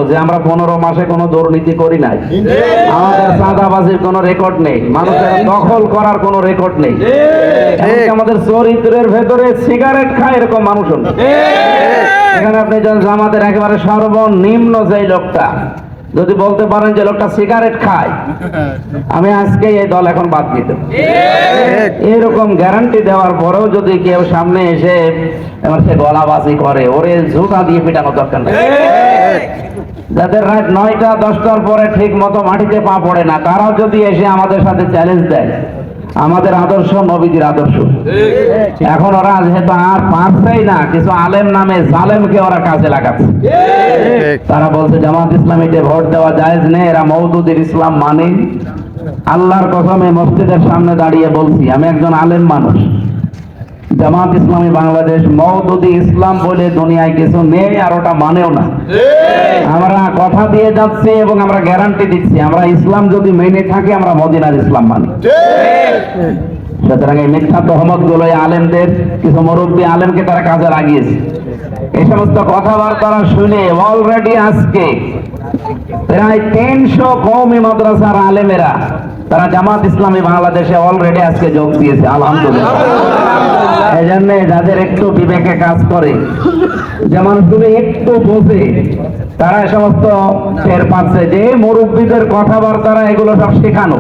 যে আমরা 15 মাসে কোনো দুর্নীতি করি নাই, আমাদের চাঁদাবাজির কোনো রেকর্ড নেই, মানুষের দখল করার কোনো রেকর্ড নেই, এমনকি আমাদের চরিত্রের ভেতরে সিগারেট খায় এরকম মানুষও নেই। এখানে আপনি জামাতের একেবারে সর্বনিম্ন যে লোকটা যদি বলতে পারেন যে লোকটা সিগারেট খায়, আমি আজকে এই দল এখন বাদ দিতাম। এরকম গ্যারান্টি দেওয়ার পরেও যদি কেউ সামনে এসে সে গলাবাজি করে, ওরে জুতা দিয়ে পিটানো দরকার নেই। যাদের রাত 9টা 10টার পরে ঠিক মতো মাটিতে পা পড়ে না, তারাও যদি এসে আমাদের সাথে চ্যালেঞ্জ দেয়, আমাদের আদর্শ নবীজির আদর্শ। এখন ওরা যেহেতু আর পারছেই না, কিছু আলেম নামে জালেমকে ওরা কাজে লাগাচ্ছে। তারা বলছে জামাত ইসলামীতে ভোট দেওয়া জায়েজ নেই, এরা মওদুদির ইসলাম মানে। আল্লাহর কসমে মসজিদের সামনে দাঁড়িয়ে বলছি, আমি একজন আলেম মানুষ, জামাত ইসলামী বাংলাদেশ মওদুদি ইসলাম বলে দুনিয়ায় কিছু নেই, আর ওটা মানেও না। আমরা কথা দিয়ে যাচ্ছি এবং আমরা গ্যারান্টি দিচ্ছি, আমরা ইসলাম যদি মেনে থাকি আমরা মদিনার ইসলাম মানি। সুতরাং এই মিথ্যা তহমত গুলো আলেমদের, কিছু মুরব্বী আলেমকে তারা কাজে লাগিয়েছে। এই সমস্ত কথাবার্তা শুনে অলরেডি আজকে প্রায় 300 কওমি মাদ্রাসার আলেমেরা তারা জামাত ইসলামী বাংলাদেশে অলরেডি আজকে যোগ দিয়েছে, আলহামদুলিল্লাহ। এই জন্য যাদের একটু বিবেকে কাজ করে, যেমন তুমি একটু বোঝে, তারা সমস্ত টের পাচ্ছে যে মুরব্বীদের কথাবার্তা এগুলো সব শেখানো।